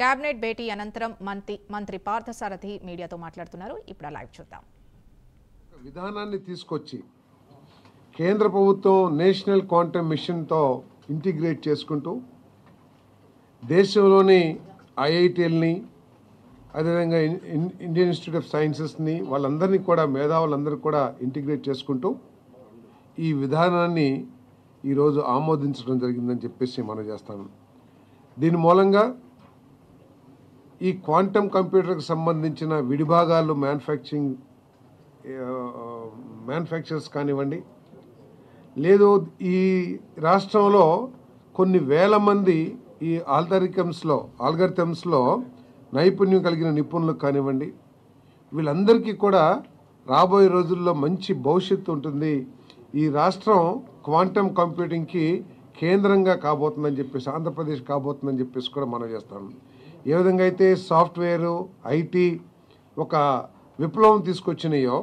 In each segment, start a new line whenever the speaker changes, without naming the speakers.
Cabinet భేటీ అనంతరం మంత్రి పార్థసారథి మీడియాతో మాట్లాడుతున్నారు. ఇప్పుడు లైవ్ చూద్దాం.
విధానాన్ని తీసుకొచ్చి కేంద్ర ప్రభుత్వం నేషనల్ క్వాంటమ్ మిషన్తో ఇంటిగ్రేట్ చేసుకుంటూ దేశంలోని ఐఐటీఎల్ని అదేవిధంగా ఇండియన్ ఇన్స్టిట్యూట్ ఆఫ్ సైన్సెస్ని వాళ్ళందరినీ కూడా మేధావులందరూ కూడా ఇంటిగ్రేట్ చేసుకుంటూ ఈ విధానాన్ని ఈరోజు ఆమోదించడం జరిగిందని చెప్పేసి మనం చేస్తాను. దీని మూలంగా ఈ క్వాంటమ్ కంప్యూటర్కి సంబంధించిన విడిభాగాలు మ్యానుఫ్యాక్చరర్స్ కానివ్వండి, లేదు ఈ రాష్ట్రంలో కొన్ని వేల మంది ఈ ఆల్గరిథమ్స్లో నైపుణ్యం కలిగిన నిపుణులకు కానివ్వండి, వీళ్ళందరికీ కూడా రాబోయే రోజుల్లో మంచి భవిష్యత్తు ఉంటుంది. ఈ రాష్ట్రం క్వాంటమ్ కంప్యూటింగ్కి కేంద్రంగా కాబోతుందని చెప్పేసి, ఆంధ్రప్రదేశ్ కాబోతుందని చెప్పేసి కూడా మనం చేస్తాం. ఏ విధంగా అయితే సాఫ్ట్వేరు ఐటీ ఒక విప్లవం తీసుకొచ్చినాయో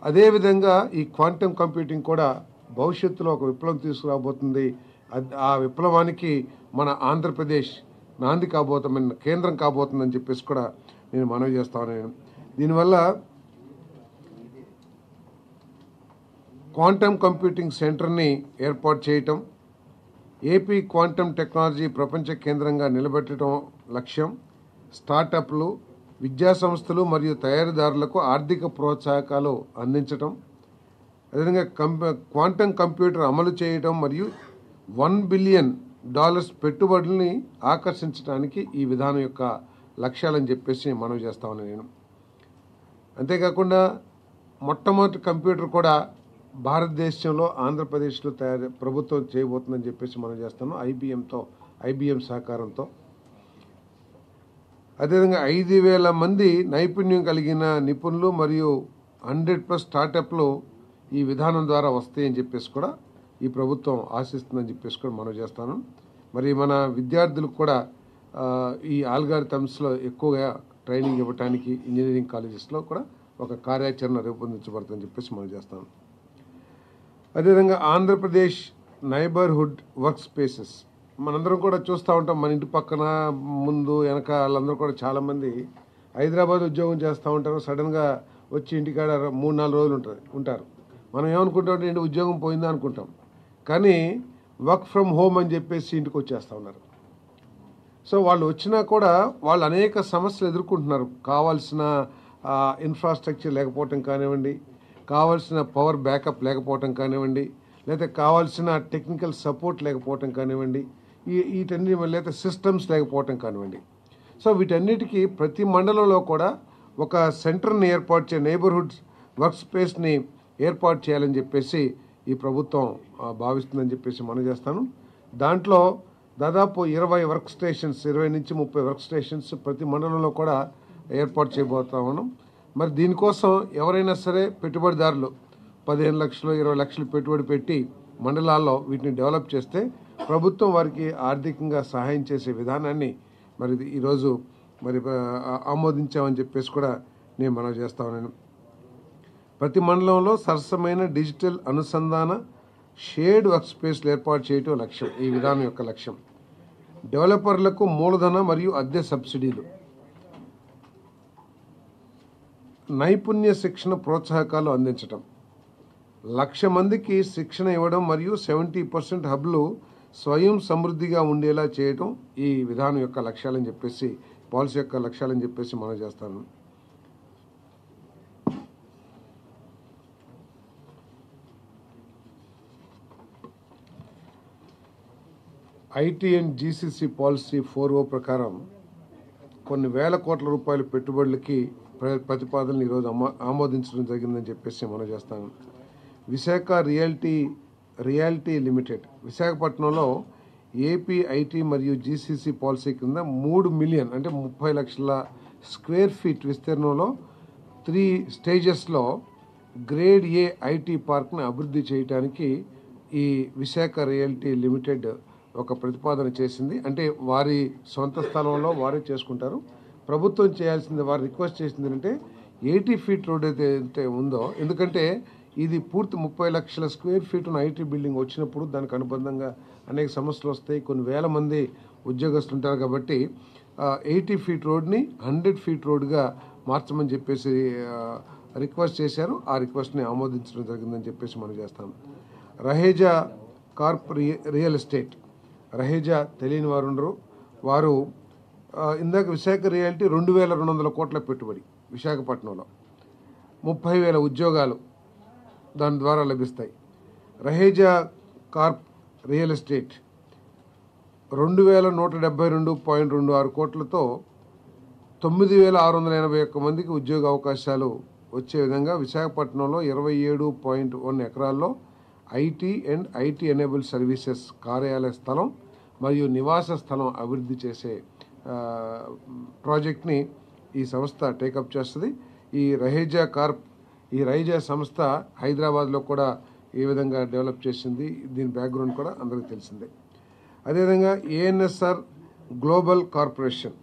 అదేవిధంగా ఈ క్వాంటమ్ కంప్యూటింగ్ కూడా భవిష్యత్తులో ఒక విప్లవం తీసుకురాబోతుంది. ఆ విప్లవానికి మన ఆంధ్రప్రదేశ్ నాంది కాబోతుందని, కేంద్రం కాబోతుందని చెప్పేసి కూడా నేను మనవి చేస్తాను. దీనివల్ల క్వాంటమ్ కంప్యూటింగ్ సెంటర్ని ఏర్పాటు చేయటం, ఏపీ క్వాంటమ్ టెక్నాలజీ ప్రపంచ కేంద్రంగా నిలబెట్టడం లక్ష్యం. స్టార్టప్లు, విద్యా సంస్థలు మరియు తయారీదారులకు ఆర్థిక ప్రోత్సాహకాలు అందించడం, అదేవిధంగా క్వాంటమ్ కంప్యూటర్ అమలు చేయడం మరియు $1 బిలియన్ పెట్టుబడుల్ని ఆకర్షించడానికి ఈ విధానం యొక్క లక్ష్యాలని చెప్పేసి మనం చేస్తామని నేను. అంతేకాకుండా మొట్టమొదటి కంప్యూటర్ కూడా భారతదేశంలో ఆంధ్రప్రదేశ్లో ప్రభుత్వం చేయబోతుందని చెప్పేసి మనం చేస్తాను, ఐబిఎం సహకారంతో. అదేవిధంగా 5,000 మంది నైపుణ్యం కలిగిన నిపుణులు మరియు 100+ స్టార్టప్లు ఈ విధానం ద్వారా వస్తాయని చెప్పేసి కూడా ఈ ప్రభుత్వం ఆశిస్తుందని చెప్పేసి కూడా మనం చేస్తాను. మరి మన విద్యార్థులకు కూడా ఈ ఆల్గారిథమ్స్లో ఎక్కువగా ట్రైనింగ్ ఇవ్వడానికి ఇంజనీరింగ్ కాలేజెస్లో కూడా ఒక కార్యాచరణ రూపొందించబడుతుందని చెప్పేసి మనం చేస్తాం. అదేవిధంగా ఆంధ్రప్రదేశ్ నైబర్హుడ్ వర్క్ స్పేసెస్ మనందరం కూడా చూస్తూ ఉంటాం. మన ఇంటి పక్కన ముందు వెనక వాళ్ళందరూ కూడా చాలామంది హైదరాబాద్ ఉద్యోగం చేస్తూ ఉంటారు. సడన్గా వచ్చి ఇంటికాడ 3-4 రోజులు ఉంటారు. మనం ఏమనుకుంటాం, ఏంటి ఉద్యోగం పోయిందా అనుకుంటాం. కానీ వర్క్ ఫ్రమ్ హోమ్ అని చెప్పేసి ఇంటికి వచ్చేస్తూ ఉన్నారు. సో వాళ్ళు వచ్చినా కూడా వాళ్ళు అనేక సమస్యలు ఎదుర్కొంటున్నారు. కావాల్సిన ఇన్ఫ్రాస్ట్రక్చర్ లేకపోవటం కానివ్వండి, కావాల్సిన పవర్ బ్యాకప్ లేకపోవటం కానివ్వండి, లేకపోతే కావాల్సిన టెక్నికల్ సపోర్ట్ లేకపోవటం కానివ్వండి, వీటన్ని లేకపోతే సిస్టమ్స్ లేకపోవటం కానివ్వండి. సో వీటన్నిటికీ ప్రతి మండలంలో కూడా ఒక సెంటర్ని ఏర్పాటు చేయ నైబర్హుడ్ వర్క్ స్పేస్ని ఏర్పాటు చేయాలని చెప్పేసి ఈ ప్రభుత్వం భావిస్తుందని చెప్పేసి మనం చేస్తాను. దాంట్లో దాదాపు 20 వర్క్ స్టేషన్స్, 20 నుంచి 30 వర్క్ స్టేషన్స్ ప్రతి మండలంలో కూడా ఏర్పాటు చేయబోతా ఉన్నాం. మరి దీనికోసం ఎవరైనా సరే పెట్టుబడిదారులు 15 లక్షలు 20 లక్షలు పెట్టుబడి పెట్టి మండలాల్లో వీటిని డెవలప్ చేస్తే ప్రభుత్వం వారికి ఆర్థికంగా సహాయం చేసే విధానాన్ని మరి ఈరోజు మరి ఆమోదించామని చెప్పేసి కూడా నేను మనవి చేస్తా ఉన్నాను. ప్రతి మండలంలో సరసమైన డిజిటల్ అనుసంధాన షేర్డ్ వర్క్ స్పేస్లు ఏర్పాటు చేయటం లక్ష్యం. ఈ విధానం యొక్క లక్ష్యం డెవలపర్లకు మూలధన మరియు అద్దె సబ్సిడీలు, నైపుణ్య శిక్షణ ప్రోత్సాహకాలు అందించటం, 1,00,000 మందికి శిక్షణ ఇవ్వడం మరియు 70% హబ్లు స్వయం సమృద్ధిగా ఉండేలా చేయటం ఈ విధానం యొక్క లక్ష్యాలని చెప్పేసి, పాలసీ యొక్క లక్ష్యాలని చెప్పేసి మనం చేస్తాను. IT and GCC policy 4O ప్రకారం కొన్ని వేల కోట్ల రూపాయల పెట్టుబడులకి ప్రతిపాదనలు ఈరోజు ఆమోదించడం జరిగిందని చెప్పేసి మనం చేస్తాను. విశాఖ రియాలిటీ లిమిటెడ్ విశాఖపట్నంలో ఏపీ ఐటీ మరియు జీసీసీ పాలసీ కింద 3 మిలియన్ అంటే 30 లక్షల స్క్వేర్ ఫీట్ విస్తీర్ణంలో 3 స్టేజెస్లో గ్రేడ్ ఏ ఐటీ పార్క్ని అభివృద్ధి చేయడానికి ఈ విశాఖ రియాలిటీ లిమిటెడ్ ఒక ప్రతిపాదన చేసింది. అంటే వారి సొంత స్థలంలో వారే చేసుకుంటారు. ప్రభుత్వం చేయాల్సింది, వారు రిక్వెస్ట్ చేసింది అంటే 80 ఫీట్ రోడ్ అయితే ఉందో, ఎందుకంటే ఇది పూర్తి 30 లక్షల స్క్వేర్ ఫీట్ ఉన్న ఐటీ బిల్డింగ్ వచ్చినప్పుడు దానికి అనుబంధంగా అనేక సమస్యలు వస్తాయి, కొన్ని వేల మంది ఉద్యోగస్తులు ఉంటారు. కాబట్టి 80 ఫీట్ రోడ్ని 100 ఫీట్ రోడ్గా మార్చమని చెప్పేసి రిక్వెస్ట్ చేశారు. ఆ రిక్వెస్ట్ని ఆమోదించడం జరిగిందని చెప్పేసి మనం చేస్తాం. Raheja Corp real estate, Raheja తెలియని వారు ఉండరు. వారు ఇందాక విశాఖ రియాలిటీ 2200 కోట్ల పెట్టుబడి విశాఖపట్నంలో, 30,000 ఉద్యోగాలు దాని ద్వారా లభిస్తాయి. రహేజా కార్ప్ రియల్ ఎస్టేట్ 2172.26 కోట్లతో 9,681 మందికి ఉద్యోగ అవకాశాలు వచ్చే విధంగా విశాఖపట్నంలో 27.1 ఎకరాల్లో IT and IT enable services కార్యాలయ స్థలం మరియు నివాస స్థలం అభివృద్ధి చేసే ప్రాజెక్ట్ని ఈ సంస్థ టేకప్ చేస్తుంది. ఈ రహేజా సంస్థ హైదరాబాద్లో కూడా ఏ విధంగా డెవలప్ చేసింది, దీని బ్యాక్గ్రౌండ్ కూడా అందరికీ తెలిసిందే. అదేవిధంగా ఏఎన్ఎస్ఆర్ గ్లోబల్ కార్పొరేషన్